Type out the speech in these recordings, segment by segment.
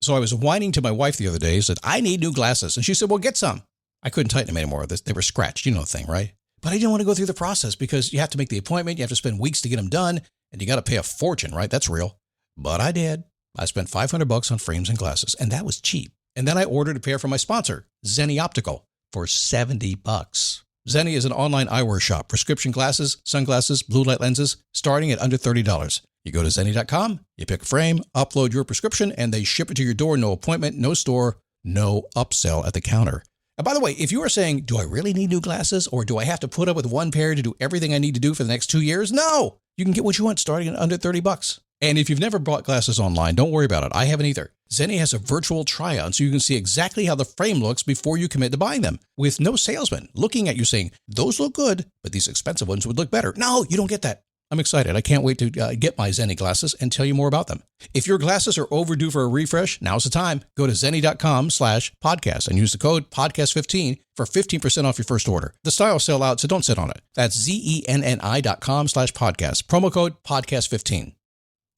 So I was whining to my wife the other day, said, I need new glasses. And she said, well, get some. I couldn't tighten them anymore. They were scratched. You know the thing, right? But I didn't want to go through the process because you have to make the appointment. You have to spend weeks to get them done. And you got to pay a fortune, right? That's real. But I did. I spent $500 on frames and glasses, and that was cheap. And then I ordered a pair from my sponsor, Zenni Optical, for $70. Zenni is an online eyewear shop. Prescription glasses, sunglasses, blue light lenses, starting at under $30. You go to Zenni.com, you pick a frame, upload your prescription, and they ship it to your door. No appointment, no store, no upsell at the counter. And by the way, if you are saying, do I really need new glasses, or do I have to put up with one pair to do everything I need to do for the next 2 years? No! You can get what you want starting at under $30. And if you've never bought glasses online, don't worry about it. I haven't either. Zenni has a virtual try-on, so you can see exactly how the frame looks before you commit to buying them, with no salesman looking at you saying, those look good, but these expensive ones would look better. No, you don't get that. I'm excited. I can't wait to get my Zenni glasses and tell you more about them. If your glasses are overdue for a refresh, now's the time. Go to Zenni.com/podcast and use the code podcast15 for 15% off your first order. The styles sell out, so don't sit on it. That's Zenni.com/podcast. Promo code podcast15.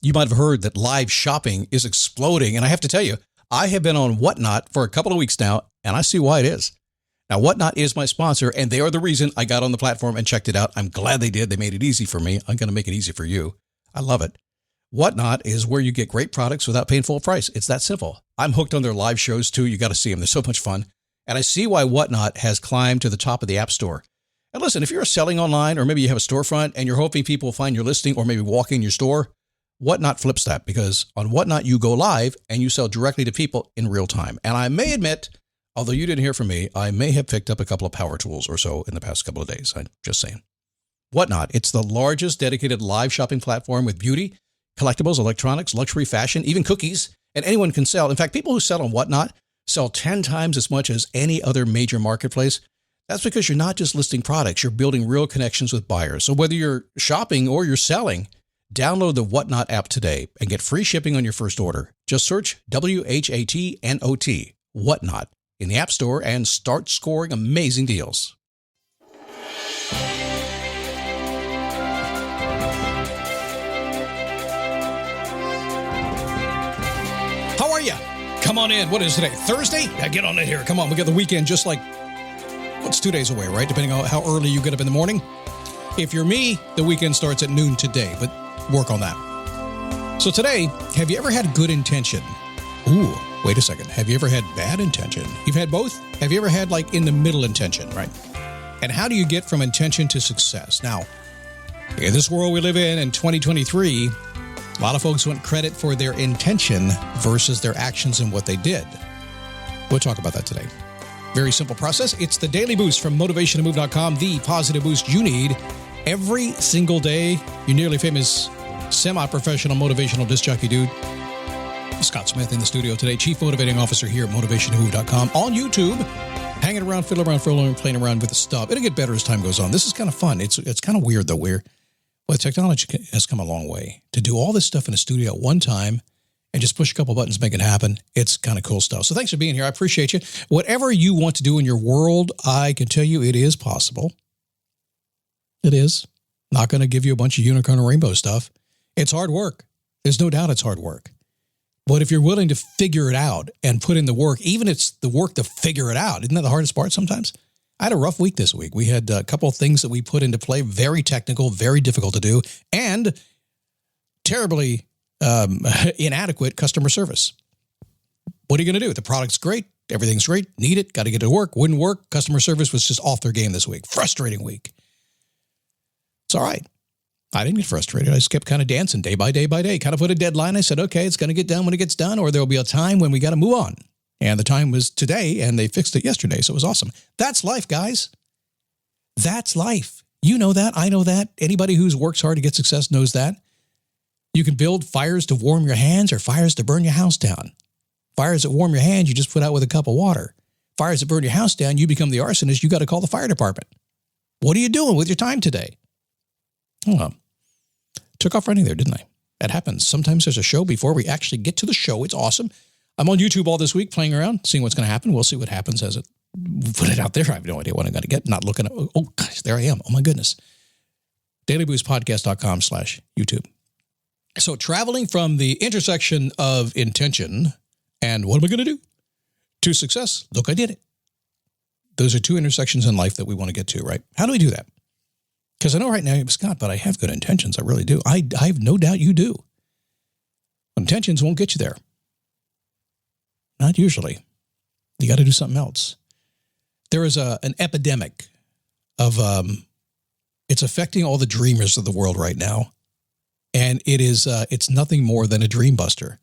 You might have heard that live shopping is exploding, and I have to tell you, I have been on Whatnot for a couple of weeks now, and I see why it is. Now, Whatnot is my sponsor, and they are the reason I got on the platform and checked it out. I'm glad they did. They made it easy for me. I'm going to make it easy for you. I love it. Whatnot is where you get great products without paying full price. It's that simple. I'm hooked on their live shows, too. You got to see them. They're so much fun. And I see why Whatnot has climbed to the top of the App Store. And listen, if you're selling online, or maybe you have a storefront and you're hoping people will find your listing or maybe walk in your store, Whatnot flips that, because on Whatnot, you go live and you sell directly to people in real time. And I may admit, although you didn't hear from me, I may have picked up a couple of power tools or so in the past couple of days. I'm just saying. Whatnot, it's the largest dedicated live shopping platform with beauty, collectibles, electronics, luxury, fashion, even cookies, and anyone can sell. In fact, people who sell on Whatnot sell 10 times as much as any other major marketplace. That's because you're not just listing products, you're building real connections with buyers. So whether you're shopping or you're selling, download the Whatnot app today and get free shipping on your first order. Just search WHATNOT, Whatnot, in the App Store and start scoring amazing deals. How are you? Come on in. What is today? Thursday? Yeah, get on in here. Come on. We got the weekend just like, what's 2 days away, right? Depending on how early you get up in the morning. If you're me, the weekend starts at noon today, but work on that. So today, have you ever had good intention? Ooh, wait a second. Have you ever had bad intention? You've had both? Have you ever had like in the middle intention, right? And how do you get from intention to success? Now, in this world we live in 2023, a lot of folks want credit for their intention versus their actions and what they did. We'll talk about that today. Very simple process. It's the Daily Boost from motivationtomove.com, the positive boost you need every single day. Your nearly famous semi-professional motivational disc jockey dude, Scott Smith, in the studio today, Chief Motivating Officer here at motivationtomove.com, on YouTube, hanging around, fiddling around, playing around with the stuff. It'll get better as time goes on. This is kind of fun. It's kind of weird, though. Well, technology has come a long way. To do all this stuff in a studio at one time and just push a couple buttons, make it happen, it's kind of cool stuff. So thanks for being here. I appreciate you. Whatever you want to do in your world, I can tell you it is possible. It is. Not going to give you a bunch of unicorn and rainbow stuff. It's hard work. There's no doubt it's hard work. But if you're willing to figure it out and put in the work, even if it's the work to figure it out, isn't that the hardest part sometimes? I had a rough week this week. We had a couple of things that we put into play, very technical, very difficult to do, and terribly inadequate customer service. What are you going to do? The product's great. Everything's great. Need it. Got to get it to work. Wouldn't work. Customer service was just off their game this week. Frustrating week. It's all right. I didn't get frustrated. I just kept kind of dancing day by day by day. Kind of put a deadline. I said, okay, it's going to get done when it gets done, or there'll be a time when we got to move on. And the time was today, and they fixed it yesterday, so it was awesome. That's life, guys. That's life. You know that. I know that. Anybody who works hard to get success knows that. You can build fires to warm your hands or fires to burn your house down. Fires that warm your hands, you just put out with a cup of water. Fires that burn your house down, you become the arsonist. You got to call the fire department. What are you doing with your time today? Oh, took off running there, didn't I? That happens. Sometimes there's a show before we actually get to the show. It's awesome. I'm on YouTube all this week playing around, seeing what's going to happen. We'll see what happens as it put it out there. I have no idea what I'm going to get. Not looking at, oh, gosh, there I am. Oh, my goodness. dailyboostpodcast.com/YouTube. So traveling from the intersection of intention And what am I going to do? To success, look, I did it. Those are two intersections in life that we want to get to, right? How do we do that? Because I know right now, Scott, but I have good intentions. I really do. I have no doubt you do. Intentions won't get you there. Not usually. You got to do something else. There is an epidemic of, it's affecting all the dreamers of the world right now. And it's nothing more than a dream buster.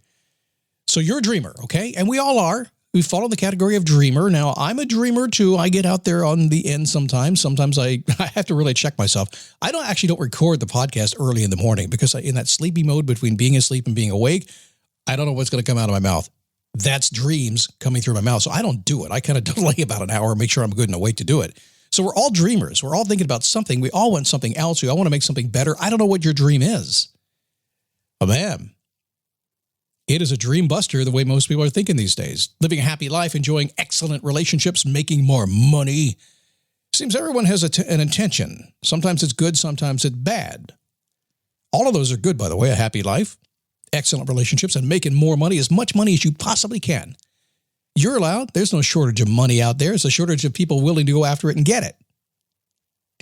So you're a dreamer, okay? And we all are. We fall in the category of dreamer. Now, I'm a dreamer too. I get out there on the end sometimes. Sometimes I have to really check myself. I don't record the podcast early in the morning because in that sleepy mode between being asleep and being awake, I don't know what's going to come out of my mouth. That's dreams coming through my mouth. So I don't do it. I kind of delay about an hour, make sure I'm good and awake to do it. So we're all dreamers. We're all thinking about something. We all want something else. We all want to make something better. I don't know what your dream is. But man, it is a dream buster the way most people are thinking these days. Living a happy life, enjoying excellent relationships, making more money. Seems everyone has an intention. Sometimes it's good, sometimes it's bad. All of those are good, by the way. A happy life, excellent relationships, and making more money, as much money as you possibly can. You're allowed. There's no shortage of money out there. There's a shortage of people willing to go after it and get it.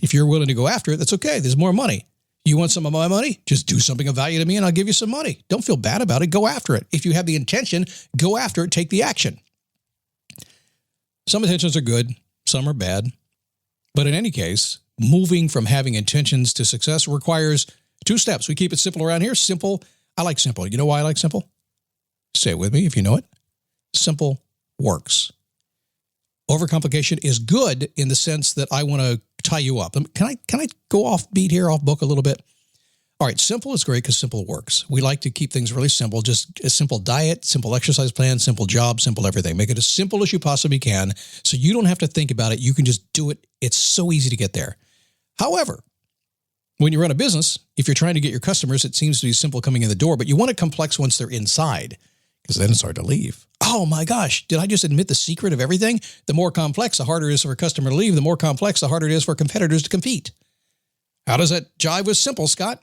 If you're willing to go after it, that's okay. There's more money. You want some of my money? Just do something of value to me and I'll give you some money. Don't feel bad about it. Go after it. If you have the intention, go after it. Take the action. Some intentions are good. Some are bad. But in any case, moving from having intentions to success requires two steps. We keep it simple around here. Simple. I like simple. You know why I like simple? Say it with me if you know it. Simple works. Overcomplication is good in the sense that I want to tie you up. Can I go off beat here, off book a little bit? All right, simple is great because simple works. We like to keep things really simple, just a simple diet, simple exercise plan, simple job, simple everything. Make it as simple as you possibly can so you don't have to think about it. You can just do it. It's so easy to get there. However, when you run a business, if you're trying to get your customers, it seems to be simple coming in the door, but you want it complex once they're inside because then it's hard to leave. Oh my gosh, did I just admit the secret of everything? The more complex, the harder it is for a customer to leave. The more complex, the harder it is for competitors to compete. How does that jive with simple, Scott?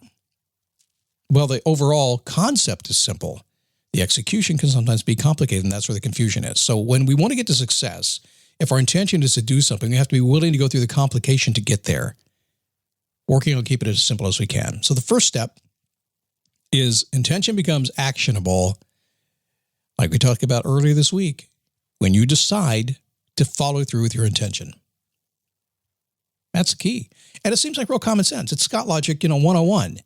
Well, the overall concept is simple. The execution can sometimes be complicated, and that's where the confusion is. So when we want to get to success, if our intention is to do something, we have to be willing to go through the complication to get there, working on keeping it as simple as we can. So the first step is intention becomes actionable. Like we talked about earlier this week, when you decide to follow through with your intention. That's the key. And it seems like real common sense. It's Scott logic, 101.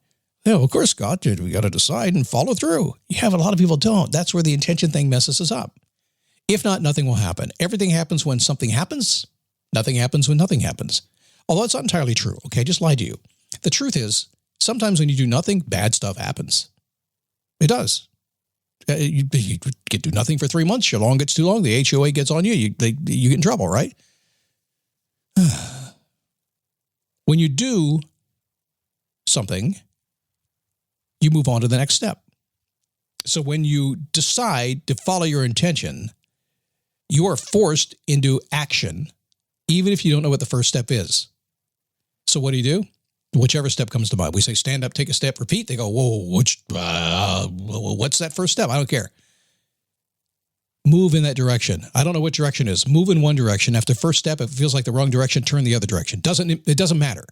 Yeah, of course, Scott, we got to decide and follow through. You have a lot of people don't. That's where the intention thing messes us up. If not, nothing will happen. Everything happens when something happens. Nothing happens when nothing happens. Although it's not entirely true. Okay, I just lied to you. The truth is, sometimes when you do nothing, bad stuff happens. It does. You can do nothing for 3 months. Your long gets too long. The HOA gets on you. You get in trouble, right? When you do something, you move on to the next step. So when you decide to follow your intention, you are forced into action, even if you don't know what the first step is. So what do? Whichever step comes to mind. We say, stand up, take a step, repeat. They go, whoa, what's that first step? I don't care. Move in that direction. I don't know what direction is. Move in one direction. After first step, if it feels like the wrong direction, turn the other direction. It doesn't matter.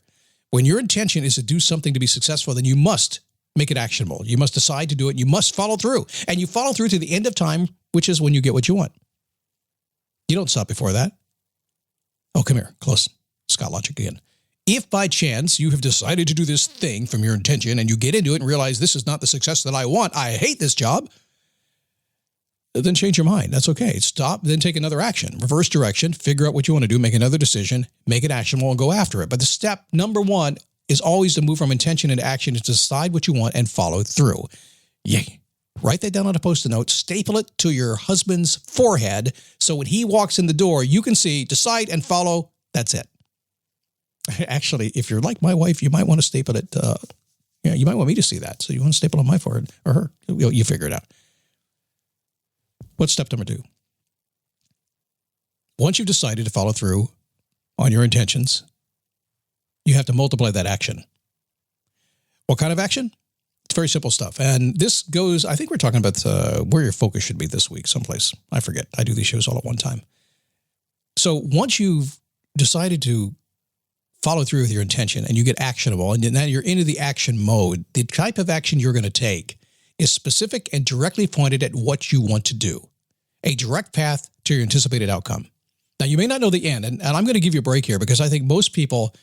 When your intention is to do something to be successful, then you must make it actionable. You must decide to do it. You must follow through. And you follow through to the end of time, which is when you get what you want. You don't stop before that. Oh, come here. Close. Scott logic again. If by chance you have decided to do this thing from your intention and you get into it and realize this is not the success that I want, I hate this job, then change your mind. That's okay. Stop, then take another action. Reverse direction, figure out what you want to do, make another decision, make it actionable, and go after it. But the step number one is always to move from intention into action, is to decide what you want and follow through. Yay. Write that down on a Post-it note, staple it to your husband's forehead, so when he walks in the door, you can see, decide and follow, that's it. Actually, if you're like my wife, you might want to staple it. You might want me to see that. So you want to staple on my forehead or her. You figure it out. What's step number 2? Once you've decided to follow through on your intentions, you have to multiply that action. What kind of action? very simple stuff. And this goes, I think we're talking about where your focus should be this week, someplace. I forget. I do these shows all at one time. So once you've decided to follow through with your intention and you get actionable, and now you're into the action mode, the type of action you're going to take is specific and directly pointed at what you want to do. A direct path to your anticipated outcome. Now, you may not know the end, and I'm going to give you a break here because I think most people,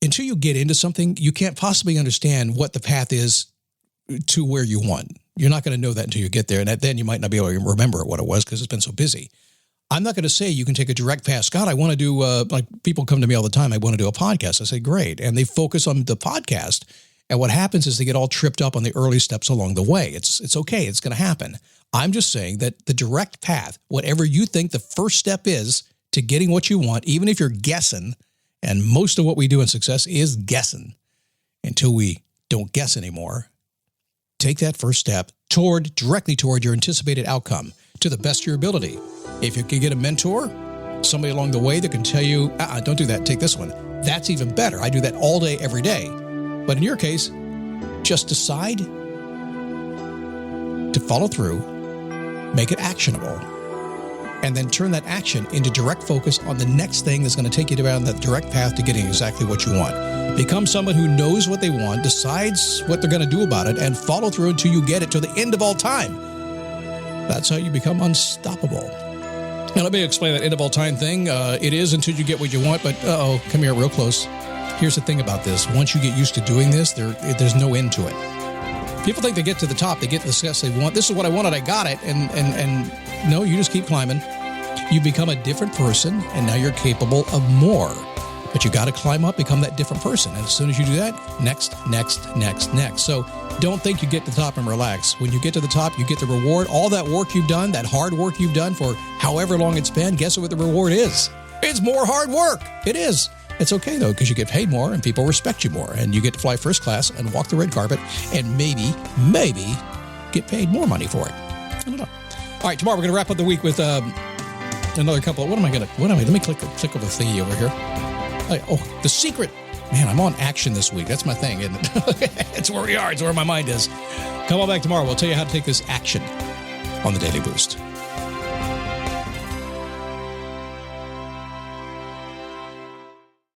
until you get into something, you can't possibly understand what the path is to where you want. You're not going to know that until you get there, and then you might not be able to remember what it was because it's been so busy. I'm not going to say you can take a direct path. Scott, I want to do, like people come to me all the time, I want to do a podcast. I say, great. And they focus on the podcast. And what happens is they get all tripped up on the early steps along the way. It's okay. It's going to happen. I'm just saying that the direct path, whatever you think the first step is to getting what you want, even if you're guessing, and most of what we do in success is guessing until we don't guess anymore, take that first step directly toward your anticipated outcome to the best of your ability. If you can get a mentor, somebody along the way that can tell you, don't do that, take this one. That's even better. I do that all day, every day. But in your case, just decide to follow through, make it actionable, and then turn that action into direct focus on the next thing that's going to take you down that direct path to getting exactly what you want. Become someone who knows what they want, decides what they're going to do about it, and follow through until you get it to the end of all time. That's how you become unstoppable. Now, let me explain that end of all time thing. It is until you get what you want, but come here real close. Here's the thing about this. Once you get used to doing this, there's no end to it. People think they get to the top, they get the success they want. This is what I wanted, I got it. And no, you just keep climbing. You become a different person, and now you're capable of more. But you got to climb up, become that different person. And as soon as you do that, next. So don't think you get to the top and relax. When you get to the top, you get the reward. All that work you've done, that hard work you've done for however long it's been, guess what the reward is? It's more hard work. It is. It's okay, though, because you get paid more and people respect you more. And you get to fly first class and walk the red carpet and maybe get paid more money for it. I don't know. All right, tomorrow we're going to wrap up the week with another couple. Let me click over the thingy over here. The secret. Man, I'm on action this week. That's my thing, isn't it? It's where we are. It's where my mind is. Come on back tomorrow. We'll tell you how to take this action on the Daily Boost.